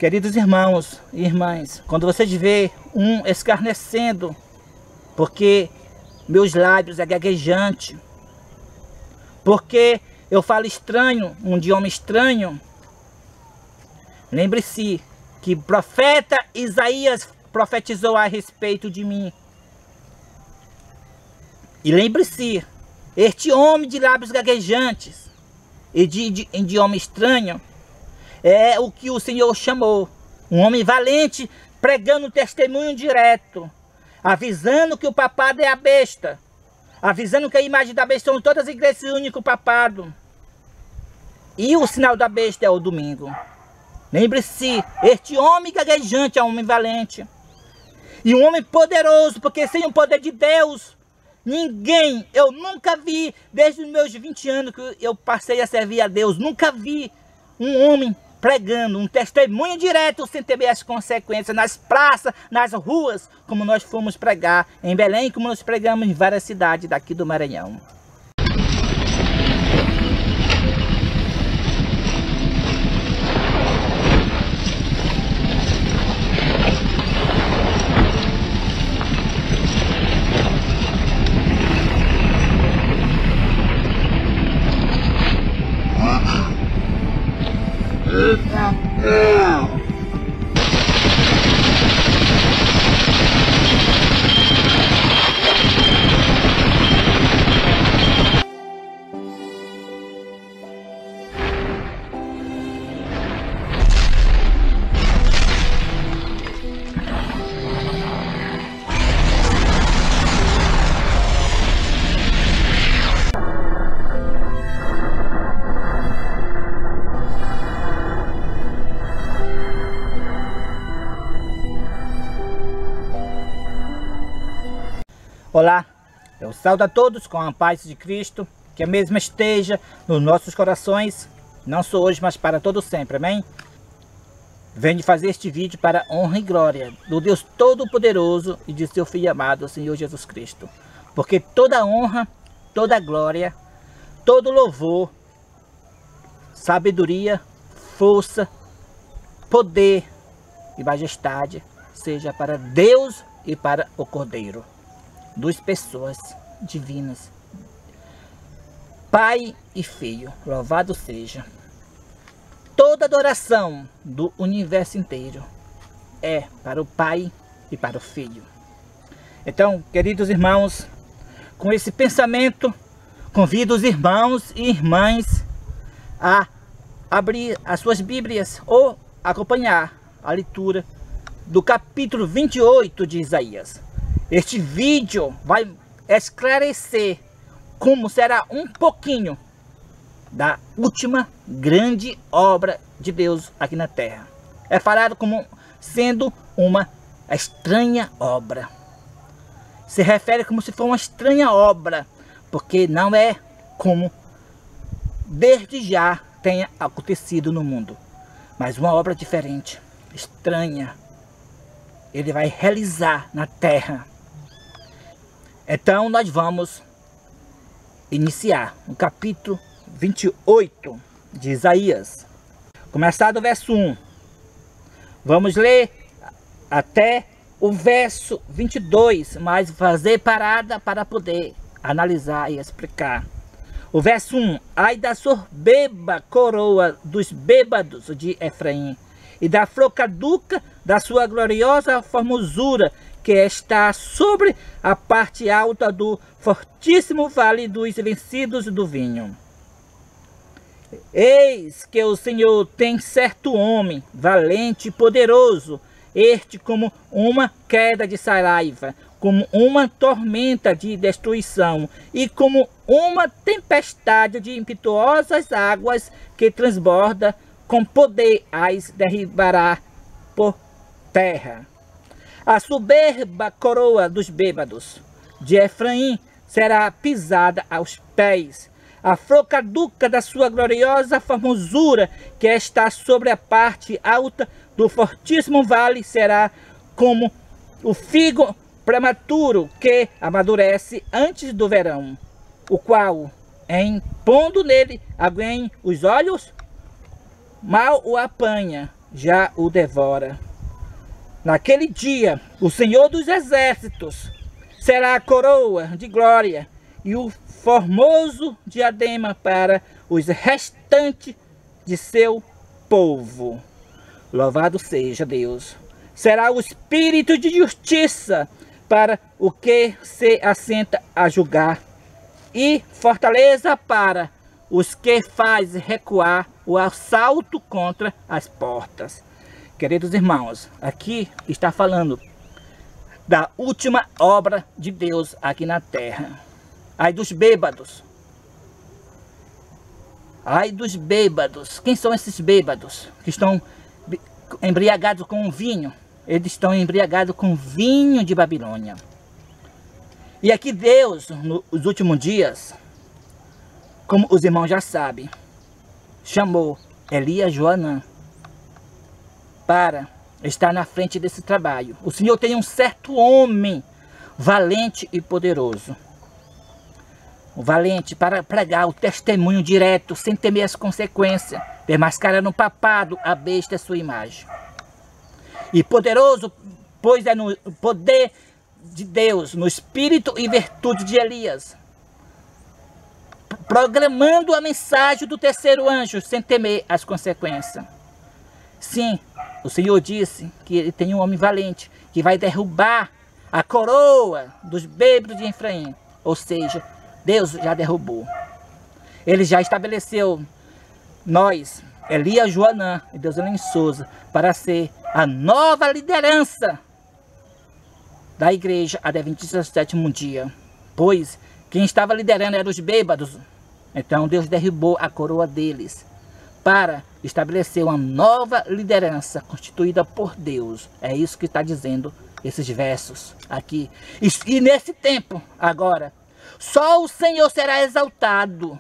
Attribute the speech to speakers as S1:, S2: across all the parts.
S1: Queridos irmãos e irmãs, quando vocês vê um escarnecendo, porque meus lábios é gaguejante, porque eu falo estranho, um idioma estranho, lembre-se que profeta Isaías profetizou a respeito de mim. E lembre-se, este homem de lábios gaguejantes e de idioma estranho é o que o Senhor chamou. Um homem valente, pregando testemunho direto, avisando que o papado é a besta, avisando que a imagem da besta são todas as igrejas se unem com o papado. E o sinal da besta é o domingo. Lembre-se, este homem gaguejante é um homem valente. E um homem poderoso, porque sem o poder de Deus, ninguém, eu nunca vi, desde os meus 20 anos que eu passei a servir a Deus, nunca vi um homem pregando um testemunho direto sem ter as consequências nas praças, nas ruas, como nós fomos pregar em Belém, como nós pregamos em várias cidades daqui do Maranhão. Olá, eu saúdo a todos com a paz de Cristo, que a mesma esteja nos nossos corações, não só hoje, mas para todo sempre, amém? Venho fazer este vídeo para a honra e glória do Deus Todo-Poderoso e de seu Filho amado, Senhor Jesus Cristo. Porque toda honra, toda glória, todo louvor, sabedoria, força, poder e majestade seja para Deus e para o Cordeiro. Duas pessoas divinas, Pai e Filho, louvado seja. Toda adoração do universo inteiro é para o Pai e para o Filho. Então, queridos irmãos, com esse pensamento, convido os irmãos e irmãs a abrir as suas Bíblias ou acompanhar a leitura do capítulo 28 de Isaías. Este vídeo vai esclarecer como será um pouquinho da última grande obra de Deus aqui na terra. É falado como sendo uma estranha obra. Se refere como se for uma estranha obra, porque não é como desde já tenha acontecido no mundo, mas uma obra diferente, estranha. Ele vai realizar na terra. Então nós vamos iniciar o capítulo 28 de Isaías. Começar do verso 1. Vamos ler até o verso 22, mas fazer parada para poder analisar e explicar. O verso 1. Ai da soberba coroa dos bêbados de Efraim, e da flor caduca da sua gloriosa formosura, que está sobre a parte alta do fortíssimo vale dos vencidos do vinho. Eis que o Senhor tem certo homem, valente e poderoso, este como uma queda de saraiva, como uma tormenta de destruição, e como uma tempestade de impetuosas águas que transborda, com poder as derribará por terra. A soberba coroa dos bêbados de Efraim será pisada aos pés. A flor caduca da sua gloriosa formosura, que está sobre a parte alta do fortíssimo vale, será como o figo prematuro que amadurece antes do verão, o qual, em pondo nele alguém os olhos, mal o apanha, já o devora. Naquele dia, o Senhor dos Exércitos será a coroa de glória e o formoso diadema para os restantes de seu povo. Louvado seja Deus. Será o espírito de justiça para o que se assenta a julgar e fortaleza para os que faz recuar o assalto contra as portas. Queridos irmãos, aqui está falando da última obra de Deus aqui na terra. Ai dos bêbados. Ai dos bêbados. Quem são esses bêbados que estão embriagados com vinho? Eles estão embriagados com vinho de Babilônia. E aqui Deus, nos últimos dias, como os irmãos já sabem, chamou Elias Joanã para estar na frente desse trabalho. O Senhor tem um certo homem valente e poderoso. Valente para pregar o testemunho direto, sem temer as consequências, desmascarar no papado a besta e a sua imagem. E poderoso, pois é no poder de Deus, no espírito e virtude de Elias, programando a mensagem do terceiro anjo, sem temer as consequências. Sim, o Senhor disse que ele tem um homem valente, que vai derrubar a coroa dos bêbados de Efraim. Ou seja, Deus já derrubou. Ele já estabeleceu nós, Elias Joanã e Deuselene Souza, para ser a nova liderança da igreja adventista do sétimo dia. Pois quem estava liderando eram os bêbados. Então Deus derrubou a coroa deles para estabelecer uma nova liderança constituída por Deus. É isso que está dizendo esses versos aqui. E nesse tempo, agora, só o Senhor será exaltado.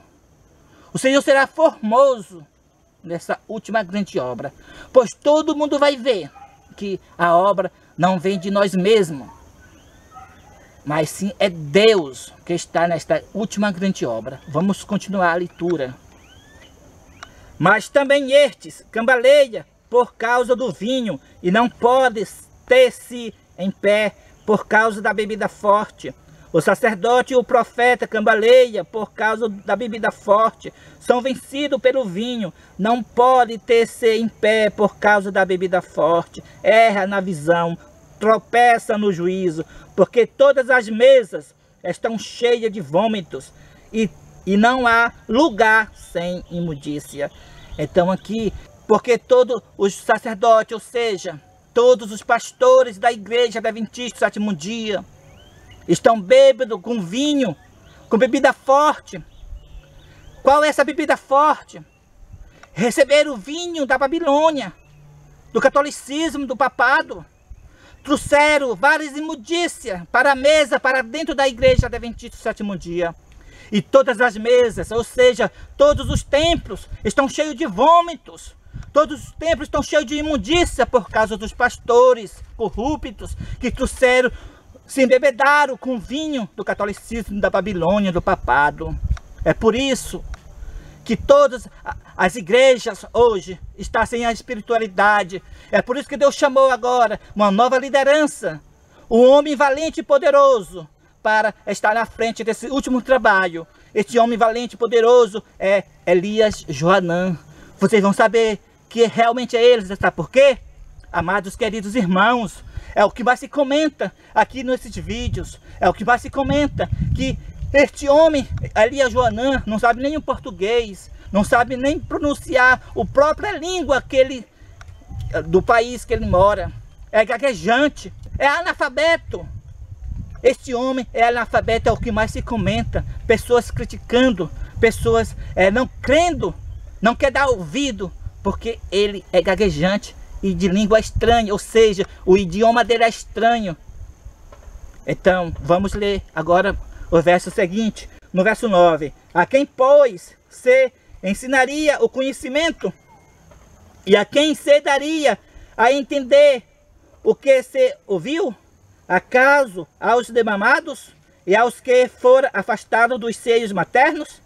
S1: O Senhor será formoso nessa última grande obra. Pois todo mundo vai ver que a obra não vem de nós mesmos, mas sim é Deus que está nesta última grande obra. Vamos continuar a leitura. Mas também estes cambaleia por causa do vinho e não pode ter-se em pé por causa da bebida forte. O sacerdote e o profeta cambaleia por causa da bebida forte. São vencidos pelo vinho. Não pode ter-se em pé por causa da bebida forte. Erra na visão, tropeça no juízo, porque todas as mesas estão cheias de vômitos e não há lugar sem imundícia. Então aqui, porque todos os sacerdotes, ou seja, todos os pastores da igreja adventista do sétimo dia, estão bêbados com vinho, com bebida forte. Qual é essa bebida forte? Receberam o vinho da Babilônia, do catolicismo, do papado. Trouxeram várias imundícias para a mesa, para dentro da igreja adventista do sétimo dia. E todas as mesas, ou seja, todos os templos estão cheios de vômitos. Todos os templos estão cheios de imundícia por causa dos pastores corruptos que trouxeram, se embebedaram com vinho do catolicismo, da Babilônia, do papado. É por isso que todas as igrejas hoje estão sem a espiritualidade. É por isso que Deus chamou agora uma nova liderança, um homem valente e poderoso, para estar na frente desse último trabalho. Este homem valente e poderoso é Elias Joanã. Vocês vão saber que realmente é ele. Sabe por quê? Amados queridos irmãos, é o que mais se comenta aqui nesses vídeos. É o que mais se comenta, que este homem, Elias Joanã, não sabe nem o português, não sabe nem pronunciar a própria língua do país que ele mora. É gaguejante, é analfabeto. Este homem é analfabeto, é o que mais se comenta. Pessoas criticando, pessoas não crendo, não quer dar ouvido, porque ele é gaguejante e de língua estranha, ou seja, o idioma dele é estranho. Então, vamos ler agora o verso seguinte, no verso 9. A quem, pois, se ensinaria o conhecimento? E a quem se daria a entender o que se ouviu? Acaso aos demamados e aos que foram afastados dos seios maternos?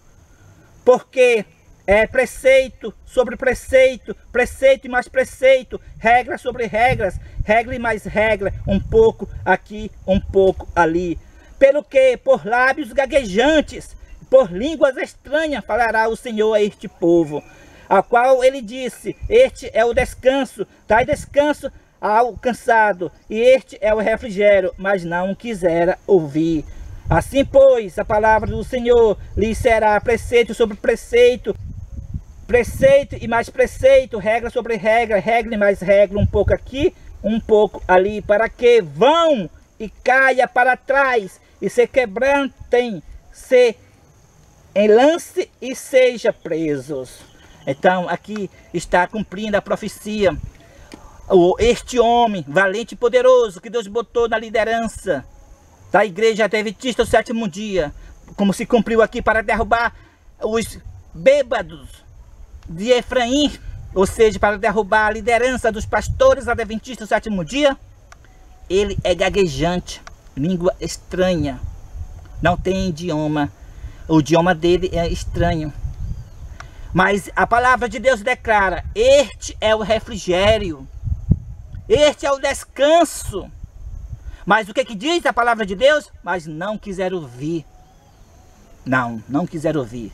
S1: Porque é preceito sobre preceito, preceito e mais preceito, regra sobre regras, regra e mais regra, um pouco aqui, um pouco ali. Pelo que, por lábios gaguejantes, por línguas estranhas, falará o Senhor a este povo, a qual ele disse, este é o descanso, dai descanso ao cansado, e este é o refrigério, mas não quisera ouvir. Assim, pois, a palavra do Senhor lhe será preceito sobre preceito, preceito e mais preceito, regra sobre regra, regra e mais regra, um pouco aqui, um pouco ali, para que vão e caia para trás, e se quebrantem, se enlance e seja presos. Então, aqui está cumprindo a profecia. Este homem, valente e poderoso, que Deus botou na liderança da igreja adventista do sétimo dia, como se cumpriu aqui para derrubar os bêbados de Efraim, ou seja, para derrubar a liderança dos pastores adventistas do sétimo dia. Ele é gaguejante, língua estranha, não tem idioma, o idioma dele é estranho. Mas a palavra de Deus declara, este é o refrigério, este é o descanso. Mas o que diz a palavra de Deus? Mas não quiseram ouvir. Não quiseram ouvir.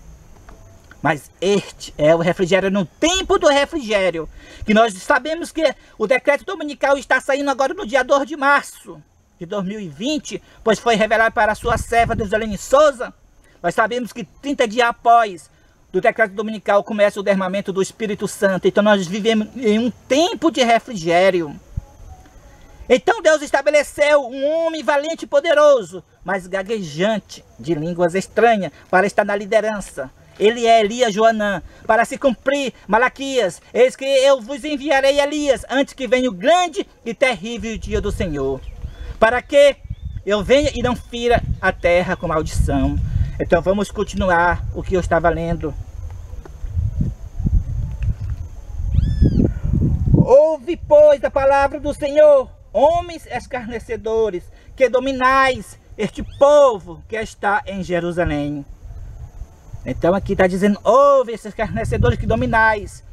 S1: Mas este é o refrigério, no tempo do refrigério, que nós sabemos que o decreto dominical está saindo agora no dia 2 de março de 2020, pois foi revelado para a sua serva, Deuselene Souza. Nós sabemos que 30 dias após do decreto dominical começa o derramamento do Espírito Santo. Então nós vivemos em um tempo de refrigério. Então Deus estabeleceu um homem valente e poderoso, mas gaguejante, de línguas estranhas, para estar na liderança. Ele é Elias Joanã, para se cumprir Malaquias, eis que eu vos enviarei Elias, antes que venha o grande e terrível dia do Senhor, para que eu venha e não fira a terra com maldição. Então vamos continuar o que eu estava lendo. Ouve, pois, a palavra do Senhor, homens escarnecedores, que dominais este povo que está em Jerusalém. Então aqui está dizendo, ouve esses escarnecedores que dominais.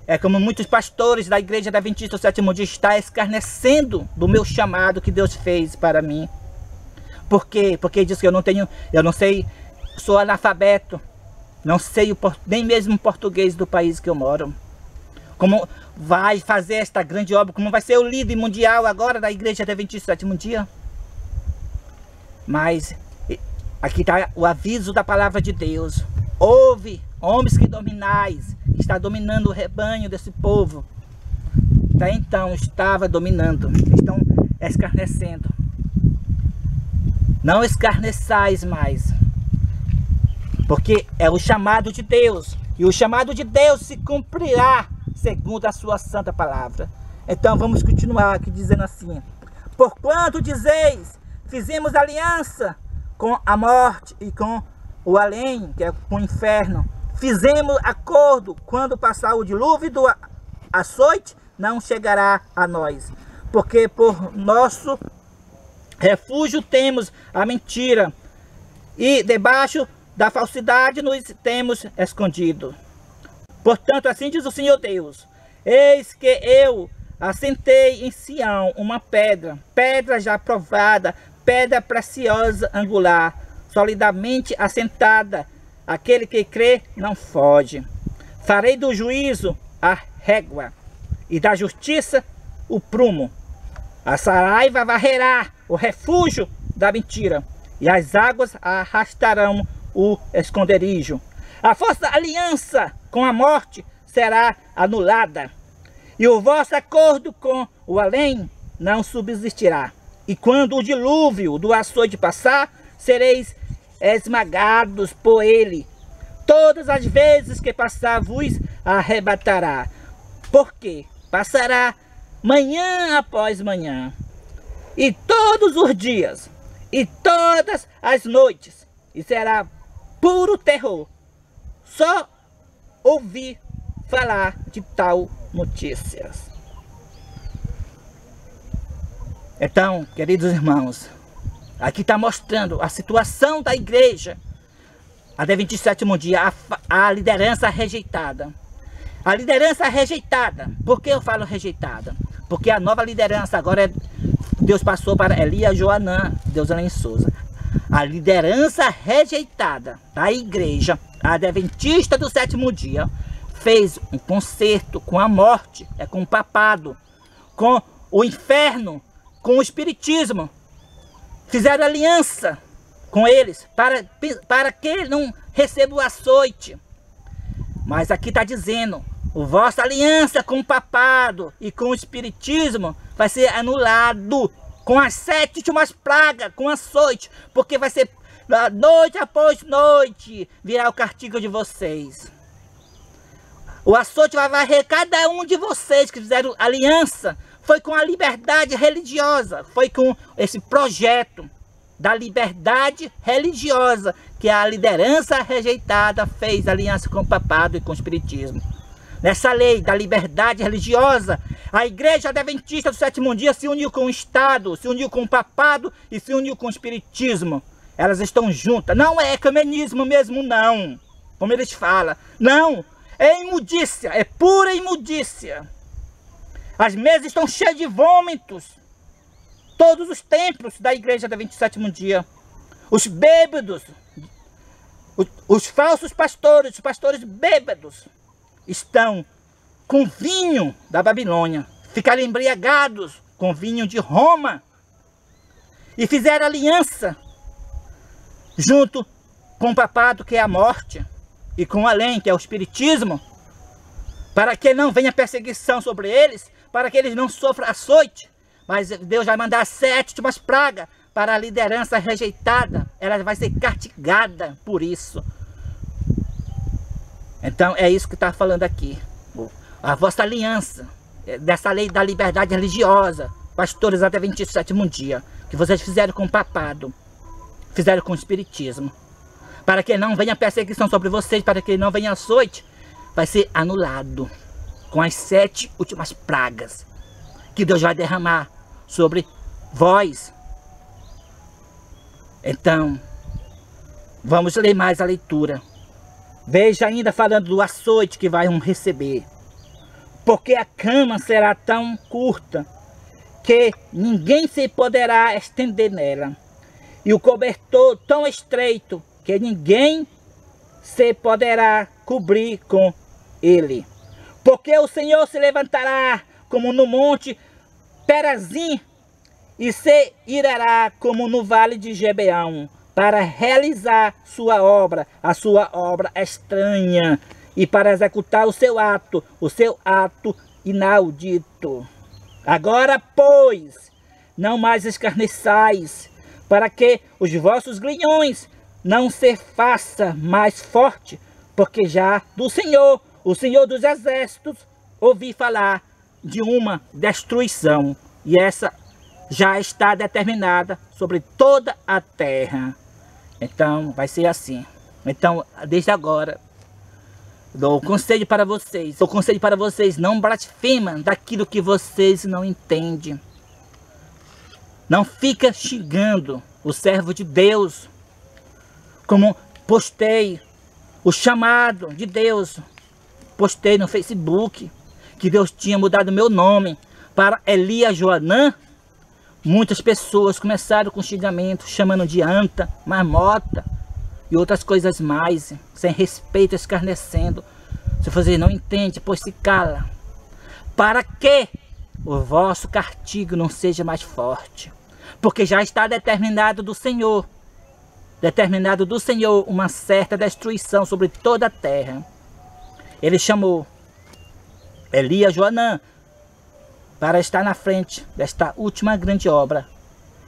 S1: É como muitos pastores da igreja adventista do sétimo dia está escarnecendo do meu chamado que Deus fez para mim. Por quê? Porque diz que eu não sei, sou analfabeto, não sei nem mesmo o português do país que eu moro. Como vai fazer esta grande obra, como vai ser o líder mundial agora da igreja adventista do sétimo dia? Mas aqui está o aviso da palavra de Deus. Ouve, homens que dominais, está dominando o rebanho desse povo. Até então estava dominando, estão escarnecendo. Não escarneçais mais, porque é o chamado de Deus, e o chamado de Deus se cumprirá segundo a sua santa palavra. Então vamos continuar aqui dizendo assim: porquanto dizeis, fizemos aliança com a morte e com o além, que é com o inferno, fizemos acordo, quando passar o dilúvio do açoite, não chegará a nós, porque por nosso refúgio temos a mentira, e debaixo da falsidade nos temos escondido. Portanto, assim diz o Senhor Deus: eis que eu assentei em Sião uma pedra, pedra já provada, pedra preciosa angular, solidamente assentada, aquele que crê não foge. Farei do juízo a régua, e da justiça o prumo. A saraiva varrerá o refúgio da mentira, e as águas arrastarão o esconderijo. A vossa aliança com a morte será anulada, e o vosso acordo com o além não subsistirá. E quando o dilúvio do açoite passar, sereis esmagados por ele. Todas as vezes que passar, vos arrebatará, porque passará manhã após manhã, e todos os dias, e todas as noites, e será puro terror só ouvir falar de tal notícias. Então, queridos irmãos, aqui está mostrando a situação da igreja Adventista do sétimo dia, a liderança rejeitada. A liderança rejeitada. Por que eu falo rejeitada? Porque a nova liderança agora Deus passou para Elias Joanã, Deus Elaine Souza. A liderança rejeitada da igreja adventista do sétimo dia fez um concerto com a morte, com o papado, com o inferno, com o espiritismo. Fizeram aliança com eles para que ele não receba o açoite. Mas aqui está dizendo, a vossa aliança com o papado e com o espiritismo vai ser anulado com as 7 últimas pragas, com açoite, porque vai ser noite após noite, virá o castigo de vocês. O açoite vai varrer cada um de vocês que fizeram aliança. Foi com a liberdade religiosa, foi com esse projeto da liberdade religiosa que a liderança rejeitada fez aliança com o papado e com o espiritismo. Nessa lei da liberdade religiosa, a igreja adventista do sétimo dia se uniu com o Estado, se uniu com o papado e se uniu com o espiritismo. Elas estão juntas. Não é ecumenismo mesmo, não. Como eles falam. Não. É imundícia. É pura imundícia. As mesas estão cheias de vômitos. Todos os templos da igreja adventista do sétimo dia. Os bêbados. Os falsos pastores. Os pastores bêbados. Estão com vinho da Babilônia. Ficaram embriagados com vinho de Roma. E fizeram aliança junto com o papado, que é a morte, e com o além, que é o espiritismo, para que não venha perseguição sobre eles, para que eles não sofram açoite. Mas Deus vai mandar 7 últimas pragas para a liderança rejeitada. Ela vai ser castigada por isso. Então é isso que está falando aqui. A vossa aliança, dessa lei da liberdade religiosa, pastores adventistas do sétimo dia, que vocês fizeram com o papado, fizeram com o espiritismo, para que não venha perseguição sobre vocês, para que não venha açoite, vai ser anulado com as 7 últimas pragas que Deus vai derramar sobre vós. Então, vamos ler mais a leitura. Veja ainda falando do açoite que vai receber. Porque a cama será tão curta que ninguém se poderá estender nela. E o cobertor tão estreito que ninguém se poderá cobrir com ele. Porque o Senhor se levantará como no monte Perazim e se irá como no vale de Gibeão, para realizar sua obra, a sua obra estranha, e para executar o seu ato inaudito. Agora, pois, não mais escarneçais, para que os vossos grilhões não se façam mais forte, porque já do Senhor, o Senhor dos Exércitos, ouvi falar de uma destruição, e essa já está determinada sobre toda a terra. Então, vai ser assim. Então, desde agora, dou conselho para vocês. Dou conselho para vocês, não blasfemam daquilo que vocês não entendem. Não fica xingando o servo de Deus, como postei o chamado de Deus. Postei no Facebook que Deus tinha mudado meu nome para Elias Joanã. Muitas pessoas começaram com xingamento, chamando de anta, marmota e outras coisas mais, sem respeito, escarnecendo. Se você não entende, pois se cala, para que o vosso castigo não seja mais forte, porque já está determinado do Senhor uma certa destruição sobre toda a terra. Ele chamou Elias Joanã para estar na frente desta última grande obra.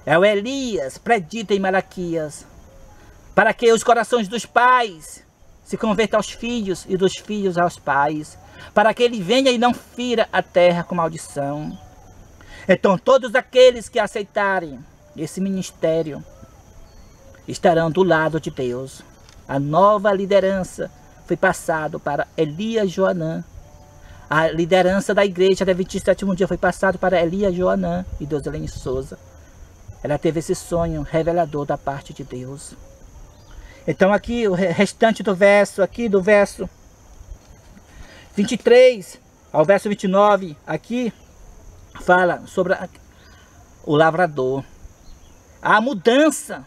S1: É o Elias predito em Malaquias, para que os corações dos pais se convertam aos filhos e dos filhos aos pais, para que ele venha e não fira a terra com maldição. Então todos aqueles que aceitarem esse ministério estarão do lado de Deus. A nova liderança foi passada para Elias Joanã. A liderança da igreja adventista do sétimo dia foi passada para Elias Joanã e Deus Elaine Souza. Ela teve esse sonho revelador da parte de Deus. Então aqui o restante do verso, aqui do verso 23 ao verso 29, aqui fala sobre o lavrador. A mudança.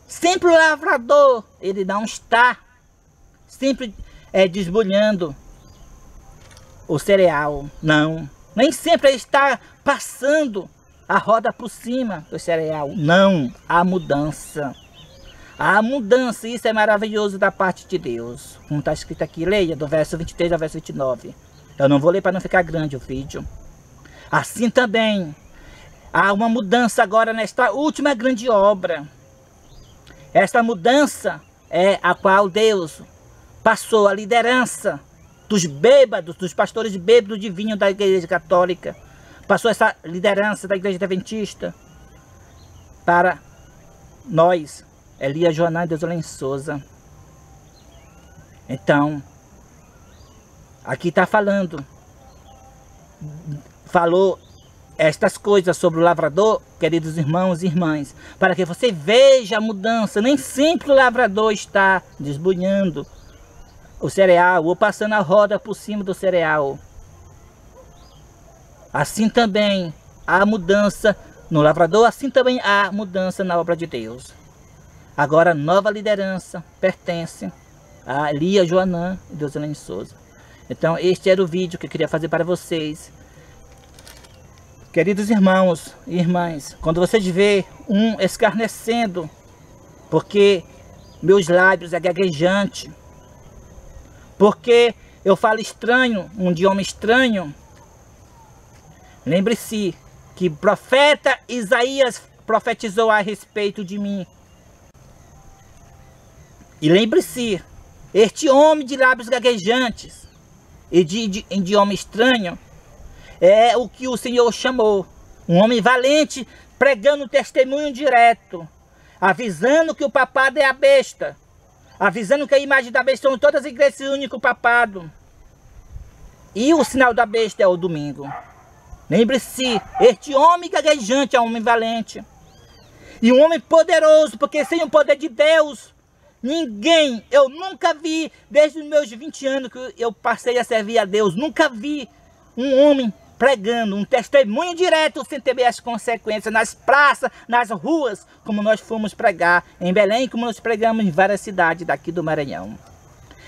S1: Sempre o lavrador, ele não está sempre desbulhando o cereal. Não. Nem sempre ele está passando a roda por cima do cereal. Não. Há mudança. Há mudança. Isso é maravilhoso da parte de Deus. Como está escrito aqui. Leia do verso 23 ao verso 29. Eu não vou ler para não ficar grande o vídeo. Assim também, há uma mudança agora nesta última grande obra. Esta mudança é a qual Deus passou a liderança dos bêbados, dos pastores bêbados de vinho da Igreja Católica. Passou essa liderança da Igreja Adventista para nós, Elias Joanã e Deusolene Souza. Então, aqui está falou estas coisas sobre o lavrador, queridos irmãos e irmãs, para que você veja a mudança. Nem sempre o lavrador está desbulhando o cereal ou passando a roda por cima do cereal. Assim também há mudança no lavrador, assim também há mudança na obra de Deus. Agora, nova liderança pertence a Elias Joanã e Deusolene Souza. Então, este era o vídeo que eu queria fazer para vocês. Queridos irmãos e irmãs, quando vocês vê um escarnecendo, porque meus lábios é gaguejante, porque eu falo estranho, um idioma estranho, lembre-se que profeta Isaías profetizou a respeito de mim. E lembre-se, este homem de lábios gaguejantes e de idioma estranho, é o que o Senhor chamou. Um homem valente, pregando testemunho direto, avisando que o papado é a besta, avisando que a imagem da besta são todas as igrejas se unem com o papado. E o sinal da besta é o domingo. Lembre-se, este homem gaguejante é um homem valente. E um homem poderoso, porque sem o poder de Deus, ninguém, eu nunca vi, desde os meus 20 anos que eu passei a servir a Deus, nunca vi um homem pregando um testemunho direto sem ter as consequências nas praças, nas ruas, como nós fomos pregar em Belém, como nós pregamos em várias cidades daqui do Maranhão.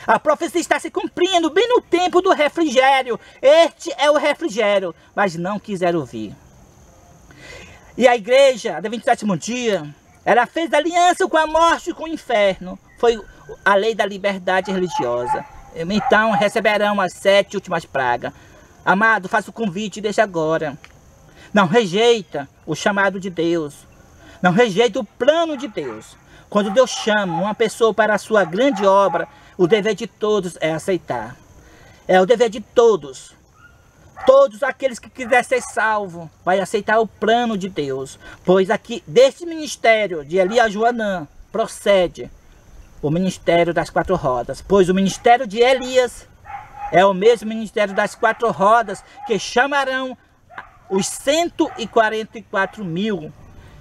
S1: A profecia está se cumprindo bem no tempo do refrigério. Este é o refrigério, mas não quiseram ouvir. E a igreja, do 27º dia, ela fez aliança com a morte e com o inferno. Foi a lei da liberdade religiosa. Então receberão as 7 últimas pragas. Amado, faça o convite e deixa agora. Não rejeita o chamado de Deus. Não rejeita o plano de Deus. Quando Deus chama uma pessoa para a sua grande obra, o dever de todos é aceitar. É o dever de todos. Todos aqueles que quiserem ser salvos, vai aceitar o plano de Deus. Pois aqui, deste ministério de Elias Joanã, procede o ministério das 4 rodas. Pois o ministério de Elias é o mesmo ministério das 4 rodas que chamarão os 144 mil.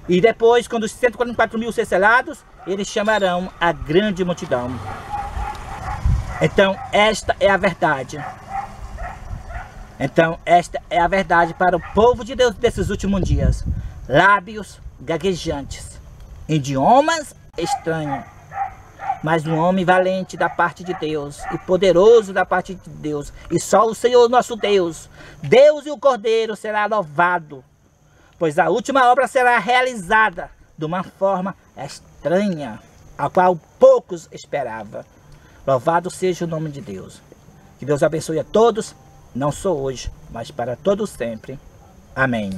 S1: E depois, quando os 144 mil ser selados, eles chamarão a grande multidão. Então, esta é a verdade. Então, esta é a verdade para o povo de Deus desses últimos dias. Lábios gaguejantes, idiomas estranhos, mas um homem valente da parte de Deus e poderoso da parte de Deus. E só o Senhor nosso Deus, Deus e o Cordeiro será louvado, pois a última obra será realizada de uma forma estranha, a qual poucos esperavam. Louvado seja o nome de Deus. Que Deus abençoe a todos, não só hoje, mas para todos sempre. Amém.